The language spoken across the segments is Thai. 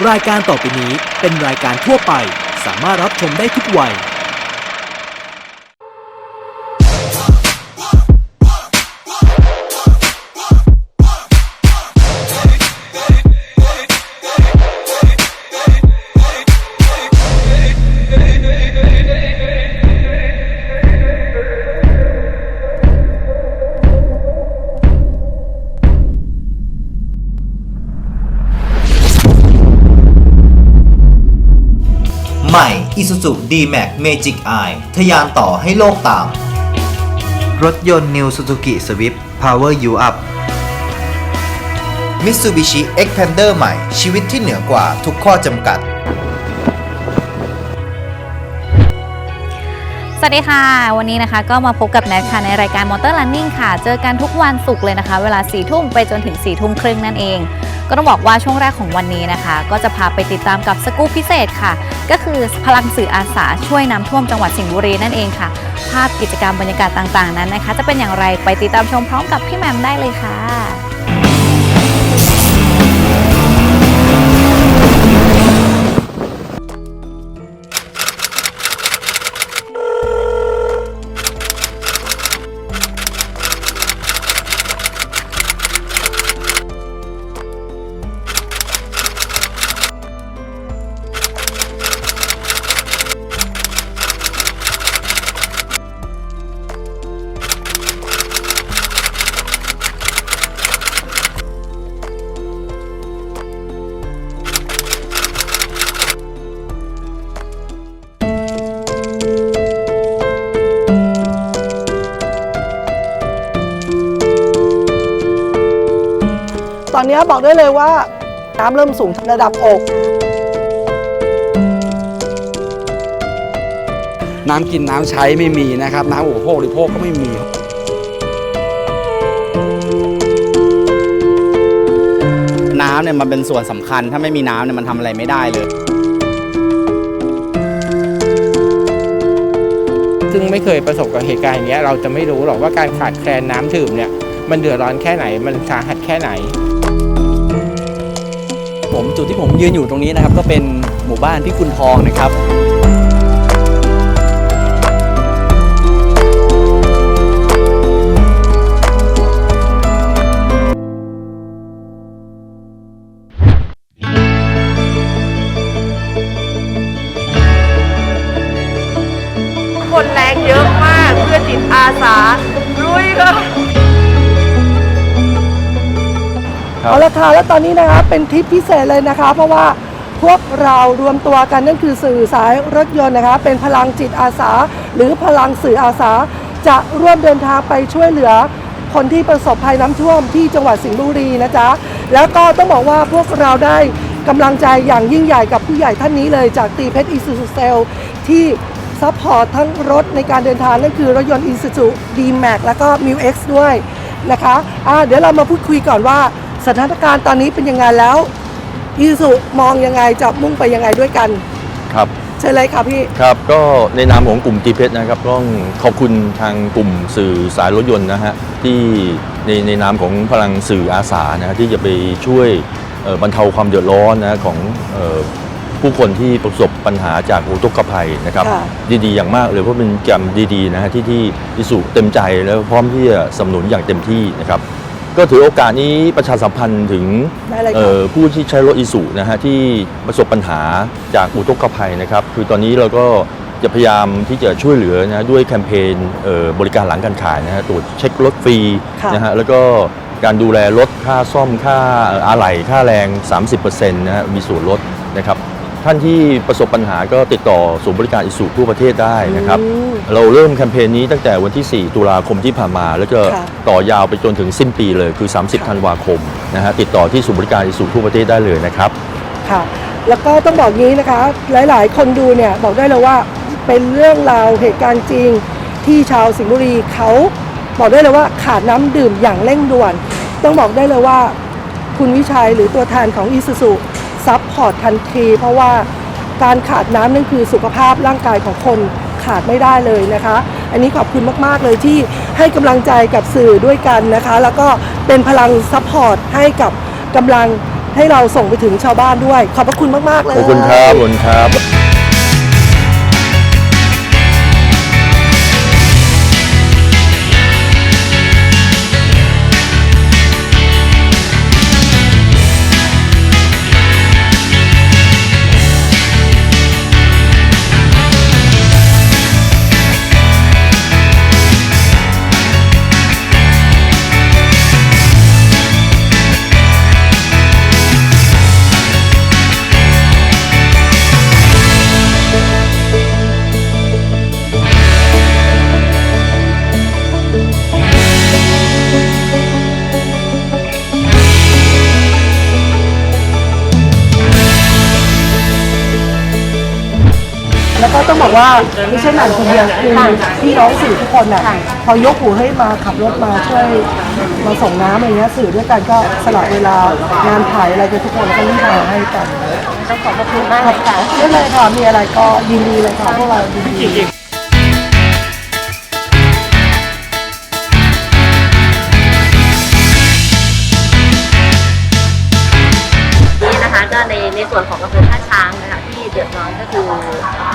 รายการต่อไปนี้เป็นรายการทั่วไปสามารถรับชมได้ทุกวัยใหม่ Isuzu D-Max Magic Eye ทะยานต่อให้โลกตามรถยนต์ New Suzuki Swift Power You Up Mitsubishi Xpander ใหม่ชีวิตที่เหนือกว่าทุกข้อจำกัดสวัสดีค่ะวันนี้นะคะก็มาพบกับแนทค่ะในรายการ Motor Running ค่ะเจอกันทุกวันศุกร์เลยนะคะเวลา 4 ทุ่มไปจนถึง 4 ทุ่มครึ่งนั่นเองก็ต้องบอกว่าช่วงแรกของวันนี้นะคะก็จะพาไปติดตามกับสกู๊ปพิเศษค่ะก็คือพลังสื่ออาสาช่วยน้ำท่วมจังหวัดสิงห์บุรีนั่นเองค่ะภาพกิจกรรมบรรยากาศต่างๆนั้นนะคะจะเป็นอย่างไรไปติดตามชมพร้อมกับพี่แหม่มได้เลยค่ะตอนนี้บอกได้เลยว่าน้ำเริ่มสูงระดับอกน้ำกินน้ำใช้ไม่มีนะครับน้ำอุปโภคบริโภคก็ไม่มีน้ำเนี่ยมันเป็นส่วนสำคัญถ้าไม่มีน้ำเนี่ยมันทำอะไรไม่ได้เลยซึ่งไม่เคยประสบกับเหตุการณ์อย่างเงี้ยเราจะไม่รู้หรอกว่าการขาดแคลนน้ำดื่มเนี่ยมันเดือดร้อนแค่ไหนมันสาหัสแค่ไหนจุดที่ผมยืนอยู่ตรงนี้นะครับก็เป็นหมู่บ้านพิกุลทองนะครับคนแรงเยอะมากเพื่อจิตอาสาลุยค่ะเอาละค่ะแล้วตอนนี้นะคะเป็นทริปพิเศษเลยนะคะเพราะว่าพวกเรารวมตัวกันนั่นคือสื่อสายรถยนต์นะคะเป็นพลังจิตอาสาหรือพลังสื่ออาสาจะร่วมเดินทางไปช่วยเหลือคนที่ประสบภัยน้ำท่วมที่จังหวัดสิงห์บุรีนะจ๊ะแล้วก็ต้องบอกว่าพวกเราได้กำลังใจอย่างยิ่งใหญ่กับผู้ใหญ่ท่านนี้เลยจากตีเพชร Isuzu Cell ที่ซัพพอร์ตทั้งรถในการเดินทางนั่นคือรถยนต์ Isuzu D-Max แล้วก็ MU-X ด้วยนะคะเดี๋ยวเรามาพูดคุยก่อนว่าสถานการณ์ตอนนี้เป็นยังไงแล้วIsuzuมองยังไงจะมุ่งไปยังไงด้วยกันครับเชิญเลยค่ะพี่ครับก็ในนามของกลุ่มตีเพชรนะครับต้องขอบคุณทางกลุ่มสื่อสายรถยนต์นะฮะที่ในนามของพลังสื่ออาสานะที่จะไปช่วยบรรเทาความเดือดร้อนนะของผู้คนที่ประสบปัญหาจากอุทกภัยนะครับดีๆอย่างมากเลยเพราะเป็นกิจกรรมดีๆนะฮะที่Isuzuเต็มใจแล้วพร้อมที่จะสนับสนุนอย่างเต็มที่นะครับก็ถือโอกาสนี้ประชาสัมพันธ์ถึงผู้ที่ใช้รถIsuzuนะฮะที่ประสบปัญหาจากอุทกภัยนะครับคือตอนนี้เราก็จะพยายามที่จะช่วยเหลือนะด้วยแคมเปญบริการหลังการขายนะฮะตรวจเช็ครถฟรีนะฮะแล้วก็การดูแลรถค่าซ่อมค่าอะไหล่ค่าแรง 30% นะฮะมีส่วนลดนะครับท่านที่ประสบปัญหาก็ติดต่อศูนย์บริการIsuzuทั่วประเทศได้นะครับเราเริ่มแคมเปญนี้ตั้งแต่วันที่ 4 ตุลาคมที่ผ่านมาแล้วก็ต่อยาวไปจนถึงสิ้นปีเลยคือ 30 ธันวาคมนะฮะติดต่อที่ศูนย์บริการIsuzuทั่วประเทศได้เลยนะครับค่ะแล้วก็ต้องบอกงี้นะคะหลายๆคนดูเนี่ยบอกได้เลยว่าเป็นเรื่องราวเหตุการณ์จริงที่ชาวสิงห์บุรีเขาบอกได้เลยว่าขาดน้ำดื่มอย่างเร่งด่วนต้องบอกได้เลยว่าคุณวิชัยหรือตัวแทนของIsuzuซัพพอร์ตทันทีเพราะว่าการขาดน้ำนั่นคือสุขภาพร่างกายของคนขาดไม่ได้เลยนะคะอันนี้ขอบคุณมากๆเลยที่ให้กำลังใจกับสื่อด้วยกันนะคะแล้วก็เป็นพลังซัพพอร์ตให้กับกำลัง ให้เราส่งไปถึงชาวบ้านด้วยขอบพระคุณมากๆเลย ขอบคุณครับขอบคุณครับ แล้วก็ต้องบอกว่าไม่ใช่หนันคนเดียวคือพี่น้องสื่อทุกคนน่ะพอยกหูให้มาขับรถมาช่วยมาส่งน้ำอะไรเงี้ยสื่อด้วยกันก็สละเวลางานถ่ายอะไรกันทุกคนแล้วก็รีบมาให้กันต้องขอบคุณมากเลยค่ะได้เลยค่ะมีอะไรก็ยินดีเลยค่ะพวกเรายินดี นี่นะคะก็ในส่วนของอำเภอท่าช้างนะคะที่เดือดร้อนก็คือห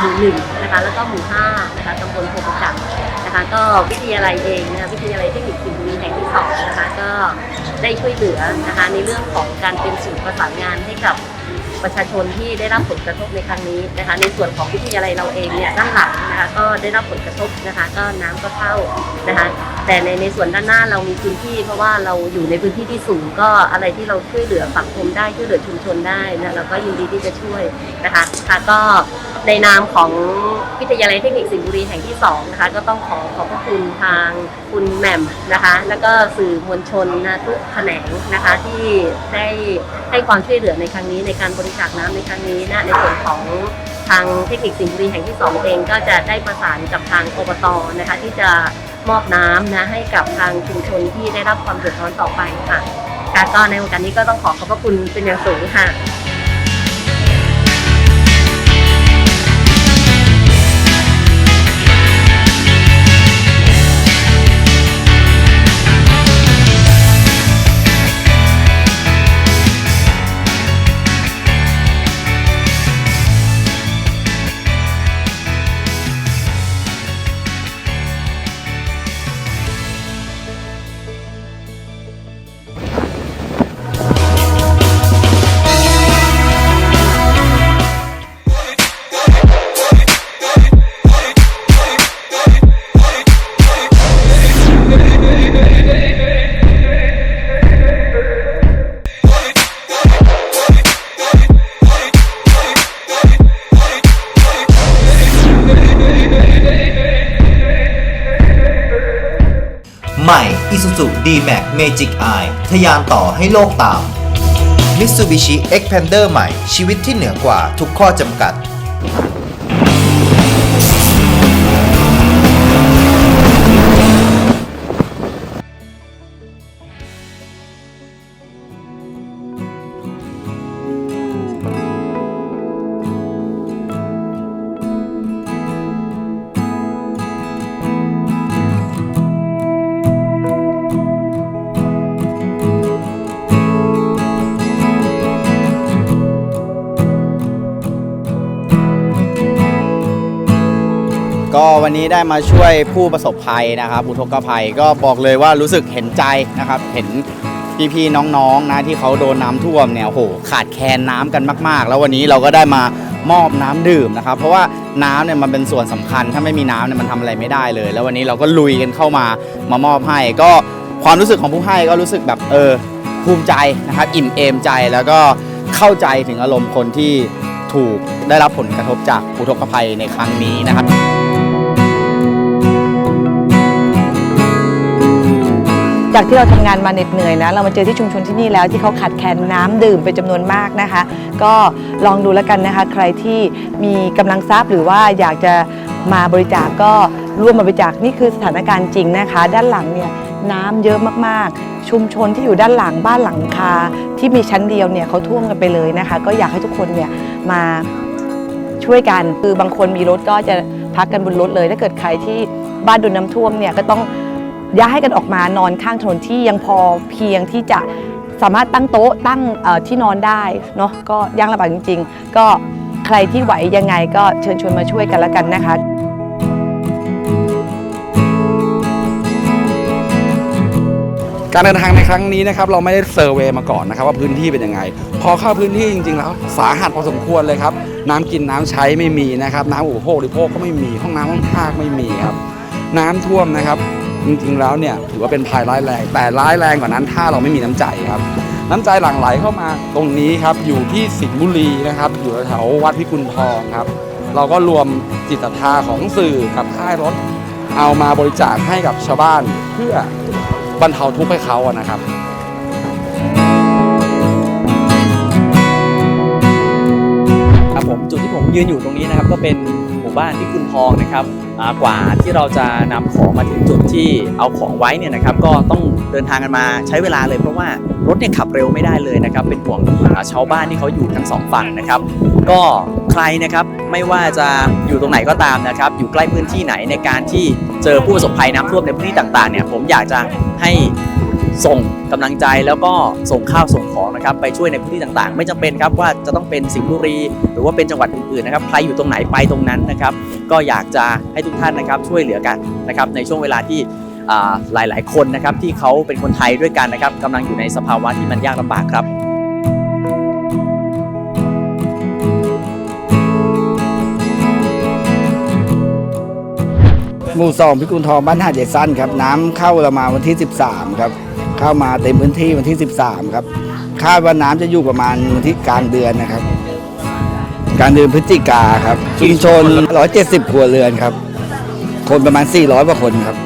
มู่ 1นะคะแล้วก็หมู่ 5นะคะตำบลโพธิ์ประจักษ์นะคะก็วิทยาลัยเองนะคะวิทยาลัยเทคนิคสิงห์บุรีแห่งที่2นะคะก็ได้ช่วยเหลือนะคะในเรื่องของการเป็นศูนย์ประสานงานให้กับประชาชนที่ได้รับผลกระทบในครั้งนี้นะคะในส่วนของวิทยาลัยเราเองเนี่ยด้านหลังนะคะก็ได้รับผลกระทบนะคะก็น้ำก็เข้านะคะแต่ในส่วนด้านหน้าเรามีพื้นที่เพราะว่าเราอยู่ในพื้นที่ที่สูงก็อะไรที่เราช่วยเหลือสังคมได้ช่วยเหลือชุมชนได้นะเราก็ยินดีที่จะช่วยนะคะค่ะก็ในนามของวิทยาลัยเทคนิคสิงห์บุรีแห่งที่2นะคะก็ต้องขอบพระคุณทางคุณแหม่มนะคะแล้วก็สื่อมวลชนนะทุกแขนงนะคะที่ได้ให้ความช่วยเหลือในครั้งนี้ในการบริจาคน้ำในครั้งนี้นะในส่วนของทางเทคนิคสิงห์บุรีแห่งที่2เองก็จะได้ประสานกับทางอบตนะคะที่จะมอบน้ำนะให้กับทางชุมชนที่ได้รับความเดือดร้อนต่อไปค่ะก็ในโอกาสนี้ก็ต้องขอบพระคุณเป็นอย่างสูงค่ะ ใหม่ Isuzu D-Max Magic Eye ทะยานต่อให้โลกตาม Mitsubishi Xpander ใหม่ชีวิตที่เหนือกว่าทุกข้อจำกัด ก็วันนี้ได้มาช่วยผู้ประสบภัยนะครับอุทกภัยก็บอกเลยว่ารู้สึกเห็นใจนะครับเห็นพี่ๆน้องๆนะที่เขาโดนน้ำท่วมเนี่ยโอ้โหขาดแคลนน้ำกันมากๆแล้ววันนี้เราก็ได้มามอบน้ำดื่มนะครับเพราะว่าน้ำเนี่ยมันเป็นส่วนสำคัญถ้าไม่มีน้ำเนี่ยมันทำอะไรไม่ได้เลยแล้ววันนี้เราก็ลุยกันเข้ามามอบให้ก็ความรู้สึกของผู้ให้ก็รู้สึกแบบภูมิใจนะครับอิ่มเอมใจแล้วก็เข้าใจถึงอารมณ์คนที่ถูกได้รับผลกระทบจากอุทกภัยในครั้งนี้นะครับ จากที่เราทำงานมาเหน็ดเหนื่อยนะเรามาเจอที่ชุมชนที่นี่แล้วที่เขาขาดแคลนน้ำดื่มเป็นจำนวนมากนะคะก็ลองดูแล้วกันนะคะใครที่มีกำลังทรัพย์หรือว่าอยากจะมาบริจาคก็ร่วมมาบริจาคนี่คือสถานการณ์จริงนะคะด้านหลังเนี่ยน้ำเยอะมากๆชุมชนที่อยู่ด้านหลังบ้านหลังคาที่มีชั้นเดียวเนี่ยเขาท่วมกันไปเลยนะคะก็อยากให้ทุกคนเนี่ยมาช่วยกันคือบางคนมีรถก็จะพักกันบนรถเลยถ้าเกิดใครที่บ้านโดนน้ำท่วมเนี่ยก็ต้องย้ายกันออกมานอนข้างถนนที่ยังพอเพียงที่จะ สามารถตั้งโต๊ะตั้งที่นอนได้เนาะก็ยากลำบากจริงๆก็ใครที่ไหวยังไงก็เชิญชวนมาช่วยกันแล้วกันนะคะ การเดินทางในครั้งนี้นะครับเราไม่ได้เซอร์เวย์มาก่อนนะครับว่าพื้นที่เป็นยังไงพอเข้าพื้นที่จริงๆแล้วสาหัสพอสมควรเลยครับน้ำกินน้ำใช้ไม่มีนะครับน้ำอุปโภคบริโภคก็ไม่มีห้องน้ำห้องท่าไม่มีครับน้ำท่วมนะครับจริงๆแล้วเนี่ยถือว่าเป็นภัยร้ายแรงแต่ร้ายแรงกว่านั้นถ้าเราไม่มีน้ำใจครับน้ำใจหลั่งไหลเข้ามาตรงนี้ครับอยู่ที่สิงห์บุรีนะครับอยู่แถววัดพิกุลทองครับเราก็รวมจิตศรัทธาของสื่อกับค่ายรถเอามาบริจาคให้กับชาวบ้านเพื่อบรรเทาทุกข์ให้เขานะครับครับผมจุดที่ผมยืนอยู่ตรงนี้นะครับก็เป็นหมู่บ้านพิกุลทองนะครับกว่าที่เราจะนำของมาถึงจุดที่เอาของไว้เนี่ยนะครับก็ต้องเดินทางกันมาใช้เวลาเลยเพราะว่ารถเนี่ยขับเร็วไม่ได้เลยนะครับเป็นห่วงชาวบ้านที่เขาอยู่ทั้งสองฝั่งนะครับก็ใครนะครับไม่ว่าจะอยู่ตรงไหนก็ตามนะครับอยู่ใกล้พื้นที่ไหนในการที่เจอผู้ประสบภัยน้ำท่วมในพื้นที่ต่างๆเนี่ยผมอยากจะให้ส่งกำลังใจแล้วก็ส่งข้าวส่งของนะครับไปช่วยในพื้นที่ต่างๆไม่จำเป็นครับว่าจะต้องเป็นสิงห์บุรีหรือว่าเป็นจังหวัดอื่นๆนะครับใครอยู่ตรงไหนไปตรงนั้นนะครับก็อยากจะให้ทุกท่านนะครับช่วยเหลือกันนะครับในช่วงเวลาที่หลายๆคนนะครับที่เขาเป็นคนไทยด้วยกันนะครับกำลังอยู่ในสภาวะที่มันยากลำบากครับหมู่2พิกุลทองบ้านหาดใหญ่สั้นครับน้ำเข้าเรามาวันที่13ครับเข้ามาเต็มพื้นที่วันที่13ครับคาดว่าน้ำจะอยู่ประมาณวันที่กลางเดือนนะครับกลางเดือนพฤศจิกาครับชุมชน170ครัวเรือนครับคนประมาณ400กว่าคนครับ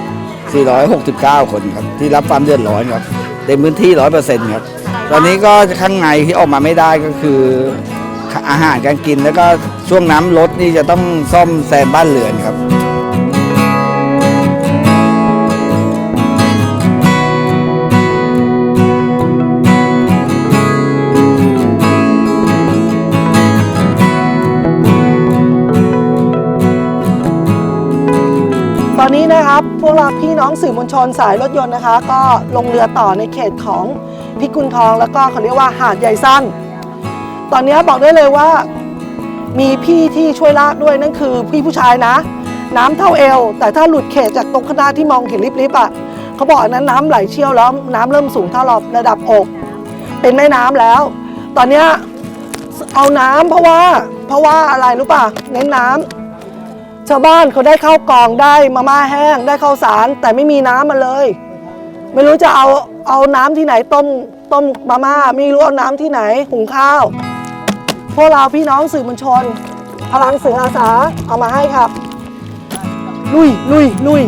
469คนครับที่รับความเดือดร้อนครับเต็มพื้นที่ 100% ครับตอนนี้ก็ข้างในที่ออกมาไม่ได้ก็คืออาหารการกินแล้วก็ช่วงน้ำลดนี่จะต้องซ่อมแซมบ้านเรือนครับตอนนี้นะครับพวกเราพี่น้องสื่อมวลชนสายรถยนต์นะคะก็ลงเรือต่อในเขตของพิกุลทองแล้วก็เขาเรียกว่าหาดใหญ่สั้นตอนนี้บอกได้เลยว่ามีพี่ที่ช่วยลากด้วยนั่นคือพี่ผู้ชายนะน้ำเท่าเอวแต่ถ้าหลุดเขตจากตรงข้างหน้าที่มองเห็นริบๆอ่ะเขาบอกอันนั้นน้ำไหลเชี่ยวแล้วน้ำเริ่มสูงเท่าระดับอกเป็นแม่น้ำแล้วตอนนี้เอาน้ำเพราะว่าอะไรรู้ป่ะเน้นน้ำชาวบ้านเขาได้ข้าวกล่องได้มาม่าแห้งได้ข้าวสารแต่ไม่มีน้ำมาเลยไม่รู้จะเอาน้ำที่ไหนต้มมาม่าไม่รู้เอาน้ำที่ไหนหุงข้าวพวกเราพี่น้องสื่อมวลชนพลังสื่ออาสาเอามาให้ครับลุย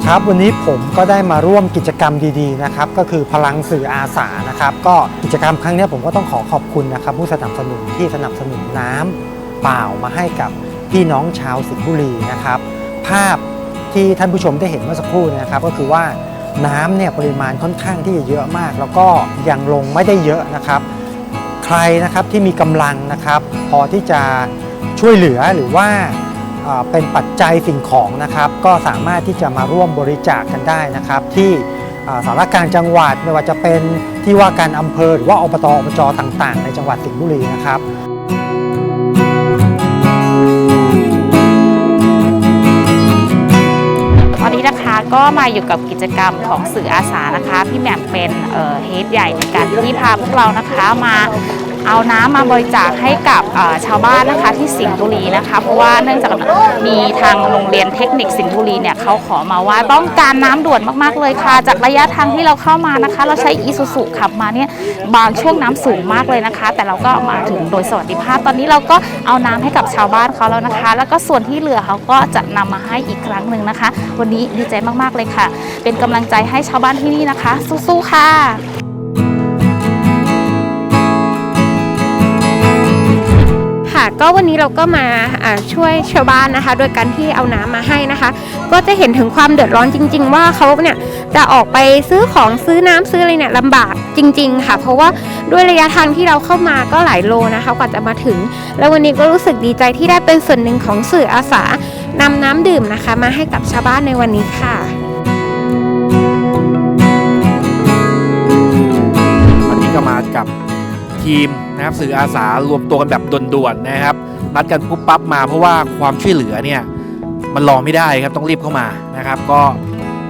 ครับวันนี้ผมก็ได้มาร่วมกิจกรรมดีๆนะครับก็คือพลังสื่ออาสานะครับก็กิจกรรมครั้งนี้ผมก็ต้องขอบคุณนะครับผู้สนับสนุนที่สนับสนุนน้ำเปล่ามาให้กับพี่น้องชาวสิงห์บุรีนะครับภาพที่ท่านผู้ชมได้เห็นเมื่อสักครู่นะครับก็คือว่าน้ำเนี่ยปริมาณค่อนข้างที่จะเยอะมากแล้วก็ยังลงไม่ได้เยอะนะครับใครนะครับที่มีกำลังนะครับพอที่จะช่วยเหลือหรือว่าเป็นปัจจัยสิ่งของนะครับก็สามารถที่จะมาร่วมบริจาคกันได้นะครับที่สารกลางจังหวัดไม่ว่าจะเป็นที่ว่าการอำเภอหรือว่าอบจต่างๆในจังหวัดสิงห์บุรีนะครับ ก็มาอยู่กับกิจกรรมของสื่ออาสานะคะพี่แหม่มเป็นเฮดใหญ่ในการที่พาพวกเรานะคะมา เอาน้ำมาบริจาคให้กับชาวบ้านนะคะที่สิงห์บุรีนะคะเพราะว่าเนื่องจากมีทางโรงเรียนเทคนิคสิงห์บุรีเนี่ยเขาขอมาว่าต้องการน้ำด่วนมากๆเลยค่ะจากระยะทางที่เราเข้ามานะคะเราใช้อีซูซุขับมาเนี่ยบางช่วงน้ำสูงมากเลยนะคะแต่เราก็มาถึงโดยสวัสดิภาพตอนนี้เราก็เอาน้ำให้กับชาวบ้านเขาแล้วนะคะแล้วก็ส่วนที่เหลือเขาก็จะนำมาให้อีกครั้งหนึ่งนะคะวันนี้ดีใจมากๆเลยค่ะเป็นกำลังใจให้ชาวบ้านที่นี่นะคะสู้ๆค่ะค่ะก็วันนี้เราก็มาช่วยชาวบ้านนะคะโดยการที่เอาน้ำมาให้นะคะก็จะเห็นถึงความเดือดร้อนจริงๆว่าเขาเนี่ยจะออกไปซื้อของซื้อน้ำซื้ออะไรเนี่ยลำบากจริงๆค่ะเพราะว่าด้วยระยะทางที่เราเข้ามาก็หลายโลนะคะกว่าจะมาถึงแล้ววันนี้ก็รู้สึกดีใจที่ได้เป็นส่วนหนึ่งของสื่ออาสานำน้ำดื่มนะคะมาให้กับชาวบ้านในวันนี้ค่ะวันนี้ก็มากับทีมนะครับสื่ออาสารวมตัวกันแบบด่วนๆนะครับนัดกันปุ๊บปั๊บมาเพราะว่าความช่วยเหลือเนี่ยมันรอไม่ได้ครับต้องรีบเข้ามานะครับก็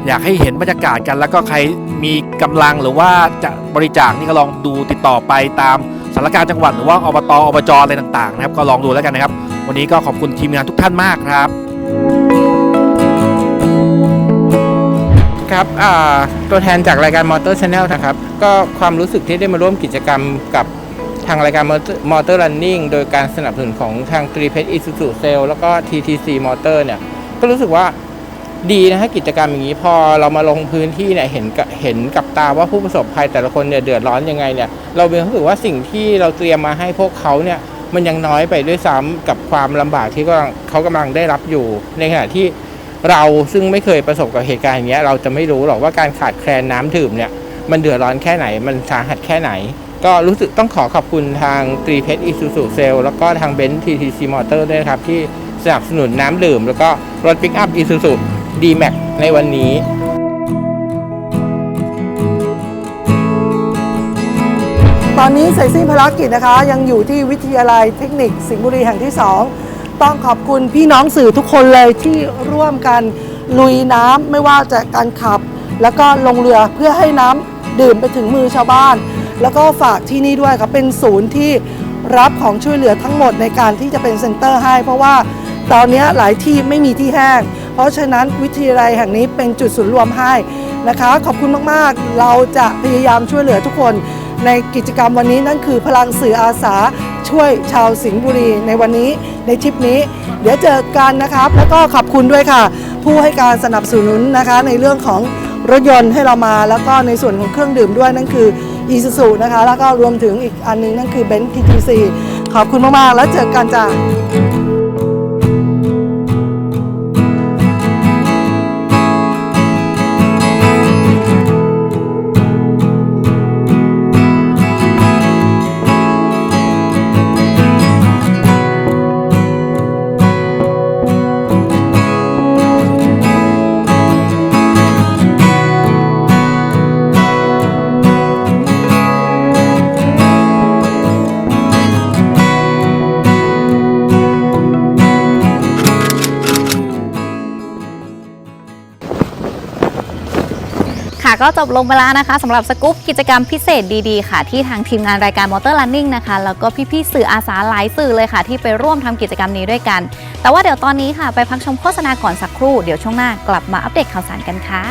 อยากให้เห็นบรรยากาศกันแล้วก็ใครมีกำลังหรือว่าจะบริจาคนี่ก็ลองดูติดต่อไปตามสารการจังหวัดหรือว่าอบต.อบจ.อะไรต่างๆนะครับก็ลองดูแล้วกันนะครับวันนี้ก็ขอบคุณทีมงานทุกท่านมากครับครับตัวแทนจากรายการ Motor Channel นะครับก็ความรู้สึกที่ได้มาร่วมกิจกรรมกับทางรายการ Motor Running โดยการสนับสนุนของทางตรีเพชร Isuzu Sale แล้วก็ TTC Motor เนี่ยก็รู้สึกว่าดีนะฮะกิจกรรมอย่างนี้พอเรามาลงพื้นที่เนี่ยเห็นกับตาว่าผู้ประสบภัยแต่ละคนเนี่ยเดือดร้อนยังไงเนี่ยเราเป็นรู้สึกว่าสิ่งที่เราเตรียมมาให้พวกเขาเนี่ยมันยังน้อยไปด้วยซ้ำกับความลำบากที่เขากำลังได้รับอยู่ในขณะที่เราซึ่งไม่เคยประสบกับเหตุการณ์อย่างเงี้ยเราจะไม่รู้หรอกว่าการขาดแคลนน้ำดื่มเนี่ยมันเดือดร้อนแค่ไหนมันสาหัสแค่ไหนก็รู้สึกต้องขอขอบคุณทางตรีเพชร Isuzu Sale แล้วก็ทางเบนซ์ TTC Motor ด้วยครับที่สนับสนุนน้ำดื่มแล้วก็รถปิกอัพ Isuzu D-Max ในวันนี้ตอนนี้เสร็จสิ้นภารกิจนะคะยังอยู่ที่วิทยาลัยเทคนิคสิงห์บุรีแห่งที่ 2ต้องขอบคุณพี่น้องสื่อทุกคนเลยที่ร่วมกันลุยน้ำไม่ว่าจะการขับแล้วก็ลงเรือเพื่อให้น้ำดื่มไปถึงมือชาวบ้านแล้วก็ฝากที่นี่ด้วยครับเป็นศูนย์ที่รับของช่วยเหลือทั้งหมดในการที่จะเป็นเซ็นเตอร์ให้เพราะว่าตอนนี้หลายที่ไม่มีที่แห้งเพราะฉะนั้นวิทยาลัยแห่งนี้เป็นจุดศูนย์รวมให้นะคะขอบคุณมากๆเราจะพยายามช่วยเหลือทุกคนในกิจกรรมวันนี้นั่นคือพลังสื่ออาสาช่วยชาวสิงห์บุรีในวันนี้ในทริปนี้เดี๋ยวเจอกันนะครับแล้วก็ขอบคุณด้วยค่ะผู้ให้การสนับสนุนนะคะในเรื่องของรถยนต์ให้เรามาแล้วก็ในส่วนของเครื่องดื่มด้วยนั่นคือIsuzu นะคะแล้วก็รวมถึงอีกอันนึงนั่นคือ Benz TTC ขอบคุณมากๆแล้วเจอกันจ้าค่ะก็จบลงไปแล้วนะคะสำหรับสกู๊ปกิจกรรมพิเศษดีๆค่ะที่ทางทีมงานรายการ Motor Running นะคะแล้วก็พี่ๆสื่ออาสาหลายสื่อเลยค่ะที่ไปร่วมทำกิจกรรมนี้ด้วยกันแต่ว่าเดี๋ยวตอนนี้ค่ะไปพักชมโฆษณาก่อนสักครู่เดี๋ยวช่วงหน้ากลับมาอัปเดตข่าวสารกันค่ะ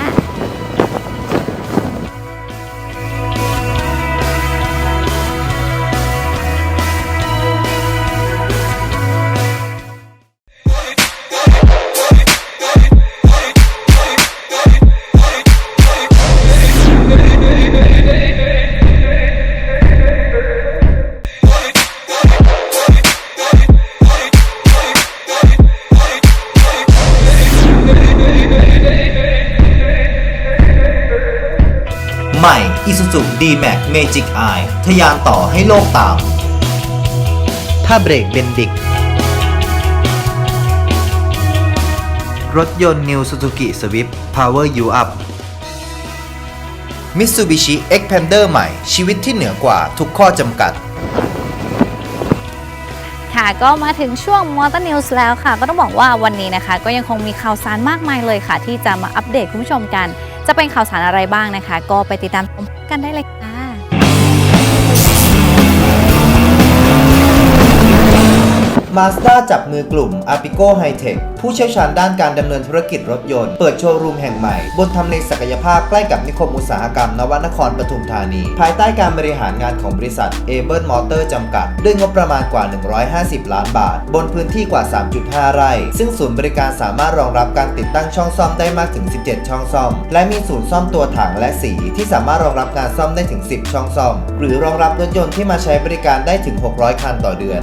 ใหม่ Isuzu D-Max Magic Eye ทะยานต่อให้โลกตามถ้าเบรกเบนดิกรถยนต์ New Suzuki Swift Power You Up Mitsubishi Xpander ใหม่ชีวิตที่เหนือกว่าทุกข้อจำกัดค่ะก็มาถึงช่วง Motor News แล้วค่ะก็ต้องบอกว่าวันนี้นะคะก็ยังคงมีข่าวสารมากมายเลยค่ะที่จะมาอัปเดตคุณผู้ชมกันจะเป็นข่าวสารอะไรบ้างนะคะก็ไปติดตามชมกันได้เลยค่ะ Mazda จับมือกลุ่ม Apico High-Tech ผู้เชี่ยวชาญด้านการดำเนินธุรกิจรถยนต์เปิดโชว์รูมแห่งใหม่บนทำเลศักยภาพใกล้กับนิคมอุตสาหกรรมนวนครปทุมธานีภายใต้การบริหารงานของบริษัท Able Motor จำกัดด้วยงบประมาณกว่า150ล้านบาทบนพื้นที่กว่า 3.5 ไร่ซึ่งศูนย์บริการสามารถรองรับการติดตั้งช่องซ่อมได้มากถึง17ช่องซ่อมและมีศูนย์ซ่อมตัวถังและสีที่สามารถรองรับงานซ่อมได้ถึง10ช่องซ่อมหรือรองรับรถยนต์ที่มาใช้บริการได้ถึง600คันต่อเดือน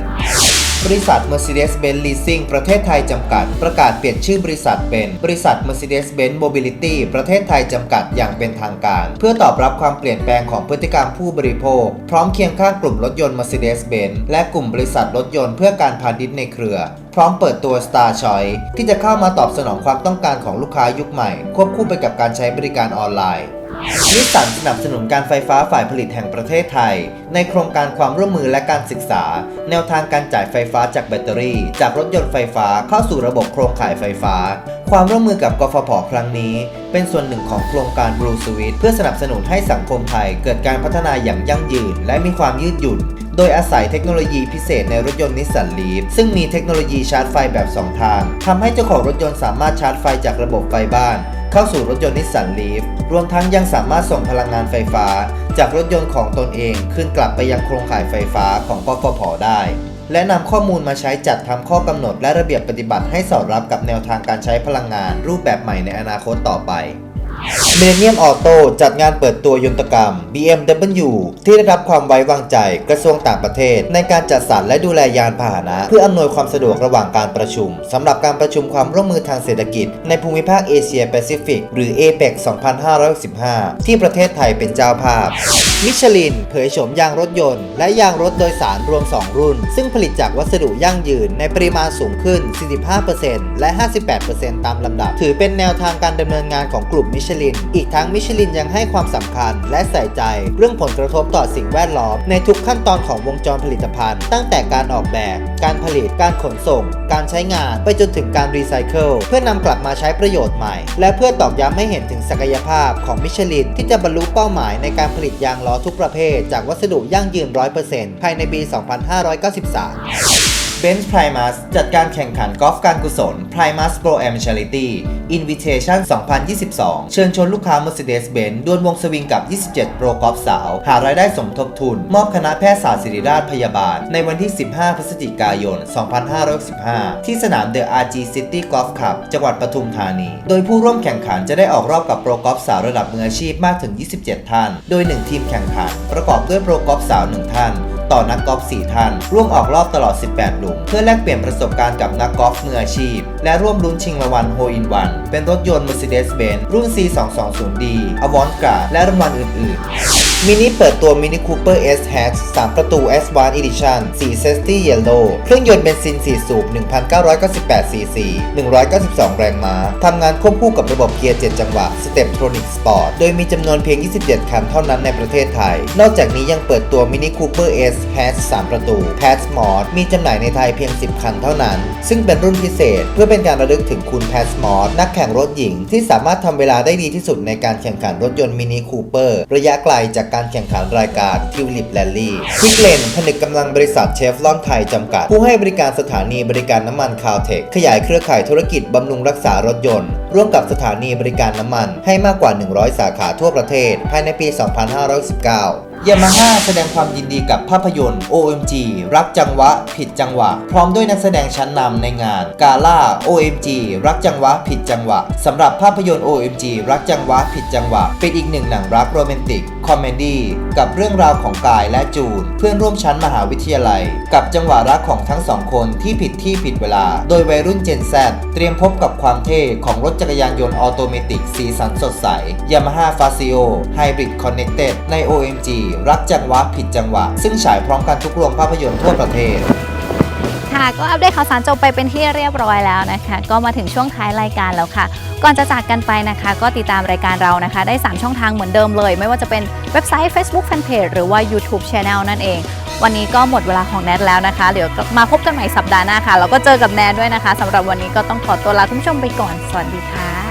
บริษัท Mercedes-Benz Leasing ประเทศไทยจำกัดประกาศเปลี่ยนชื่อบริษัทเป็นบริษัท Mercedes-Benz Mobility ประเทศไทยจำกัดอย่างเป็นทางการเพื่อตอบรับความเปลี่ยนแปลงของพฤติกรรมผู้บริโภคพร้อมเคียงข้างกลุ่มรถยนต์ Mercedes-Benz และกลุ่มบริษัทรถยนต์เพื่อการพาณิชย์ในเครือพร้อมเปิดตัว Star Choice ที่จะเข้ามาตอบสนองความต้องการของลูกค้ายุคใหม่ควบคู่ไปกับการใช้บริการออนไลน์นิสสันสนับสนุนการไฟฟ้าฝ่ายผลิตแห่งประเทศไทยในโครงการความร่วมมือและการศึกษาแนวทางการจ่ายไฟฟ้าจากแบตเตอรี่จากรถยนต์ไฟฟ้าเข้าสู่ระบบโครงข่ายไฟฟ้าความร่วมมือกับกฟผ.ครั้งนี้เป็นส่วนหนึ่งของโครงการ Blue Switch เพื่อสนับสนุนให้สังคมไทยเกิดการพัฒนาอย่างยั่งยืนและมีความยืดหยุ่นโดยอาศัยเทคโนโลยีพิเศษในรถยนต์นิสสันลีฟซึ่งมีเทคโนโลยีชาร์จไฟแบบ2ทางทำให้เจ้าของรถยนต์สามารถชาร์จไฟจากระบบไฟบ้านเข้าสู่รถยนต์นิสสันลีฟรวมทั้งยังสามารถส่งพลังงานไฟฟ้าจากรถยนต์ของตนเองขึ้นกลับไปยังโครงข่ายไฟฟ้าของกฟผ.ได้และนำข้อมูลมาใช้จัดทำข้อกำหนดและระเบียบปฏิบัติให้สอดรับกับแนวทางการใช้พลังงานรูปแบบใหม่ในอนาคตต่อไปMillennium Auto จัดงานเปิดตัวยนตกรรม BMW ที่ได้รับความไว้วางใจกระทรวงต่างประเทศในการจัดสรรและดูแลยานพาหนะเพื่ออำนวยความสะดวกระหว่างการประชุมสำหรับการประชุมความร่วมมือทางเศรษฐกิจในภูมิภาคเอเชียแปซิฟิกหรือ APEC 2565ที่ประเทศไทยเป็นเจ้าภาพมิชลินเผยโฉมยางรถยนต์และยางรถโดยสารรวม2รุ่นซึ่งผลิตจากวัสดุยั่งยืนในปริมาณสูงขึ้น 45% และ 58% ตามลำดับถือเป็นแนวทางการดำเนินงานของกลุ่มมิชลินอีกทั้งมิชลินยังให้ความสำคัญและใส่ใจเรื่องผลกระทบต่อสิ่งแวดล้อมในทุกขั้นตอนของวงจรผลิตภัณฑ์ตั้งแต่การออกแบบการผลิตการขนส่งการใช้งานไปจนถึงการรีไซเคิลเพื่อนำกลับมาใช้ประโยชน์ใหม่และเพื่อตอกย้ำให้เห็นถึงศักยภาพของมิชลินที่จะบรรลุเป้าหมายในการผลิตยางล้อทุกประเภทจากวัสดุยั่งยืน 100% ภายในปี 2593Benz Primus จัดการแข่งขันกอล์ฟการกุศล Primus Pro Am Charity Invitation 2022 เชิญชวนลูกค้า Mercedes-Benz ดวลวงสวิงกับ 27 โปรกอล์ฟสาวหารายได้สมทบทุนมอบคณะแพทยศาสตร์ศิริราชพยาบาลในวันที่ 15 พฤศจิกายน 2565 ที่สนาม The RG City Golf Club จังหวัดปทุมธานีโดยผู้ร่วมแข่งขันจะได้ออกรอบกับโปรกอล์ฟสาวระดับมืออาชีพมากถึง 27 ท่านโดย 1 ทีมแข่งขันประกอบด้วยโปรกอล์ฟสาว 1 ท่านต่อนักกอล์ฟ 4 ท่านร่วมออกรอบตลอด 18 หลุมเพื่อแลกเปลี่ยนประสบการณ์กับนักกอล์ฟมืออาชีพและร่วมลุ้นชิงรางวัล Hole in One เป็นรถยนต์ Mercedes-Benz รุ่น C220D Avantgarde และรางวัลอื่นๆมินิเปิดตัว Mini Cooper S Hatch 3 ประตู Advanced Edition สี Zesty Yellow เครื่องยนต์เบนซิน 4 สูบ 1,998 cc 192 แรงม้าทำงานควบคู่กับระบบเกียร์ 7 จังหวะ Steptronic Sport โดยมีจำนวนเพียง 27 คันเท่านั้นในประเทศไทยนอกจากนี้ยังเปิดตัว Mini Cooper S Hatch 3 ประตู Passmore มีจำหน่ายในไทยเพียง 10 คันเท่านั้นซึ่งเป็นรุ่นพิเศษเพื่อเป็นการระลึกถึงคุณ Passmore นักแข่งรถหญิงที่สามารถทำเวลาได้ดีที่สุดในการแข่งขันรถยนต์ Mini Cooper ระยะไกลจากการแข่งขันรายการ Tulip Rally Quick Lane ผนึกกำลังบริษัทเชฟรอนไทยจำกัดผู้ให้บริการสถานีบริการน้ำมันคาวเทคขยายเครือข่ายธุรกิจบำรุงรักษารถยนต์ร่วมกับสถานีบริการน้ำมันให้มากกว่า 100 สาขาทั่วประเทศภายในปี 2519ยามาฮ่าแสดงความยินดีกับภาพยนตร์ OMG รักจังหวะผิดจังหวะพร้อมด้วยนักแสดงชั้นนำในงานกาล่า OMG รักจังหวะผิดจังหวะสำหรับภาพยนตร์ OMG รักจังหวะผิดจังหวะเป็นอีกหนึ่งหนังรักโรแมนติกคอมเมดี้กับเรื่องราวของกายและจูนเพื่อนร่วมชั้นมหาวิทยาลัยกับจังหวะรักของทั้งสองคนที่ผิดที่ผิดเวลาโดยวัยรุ่น Gen Z เตรียมพบกับความเท่ของรถจักรยานยนต์ออโตเมติกสีสันสดใส Yamaha Fazio Hybrid Connected ใน OMG รักจังหวะผิดจังหวะซึ่งฉายพร้อมกันทุกโรงภาพยนตร์ทั่วประเทศค่ะก็อัปเดตข่าวสารจบไปเป็นที่เรียบร้อยแล้วนะคะก็มาถึงช่วงท้ายรายการแล้วค่ะก่อนจะจากกันไปนะคะก็ติดตามรายการเรานะคะได้3ช่องทางเหมือนเดิมเลยไม่ว่าจะเป็นเว็บไซต์ Facebook Fanpage หรือว่า YouTube Channel นั่นเองวันนี้ก็หมดเวลาของแนทแล้วนะคะเดี๋ยวมาพบกันใหม่สัปดาห์หน้าค่ะแล้วก็เจอกับแนทด้วยนะคะสำหรับวันนี้ก็ต้องขอตัวลาคุณผู้ชมไปก่อนสวัสดีค่ะ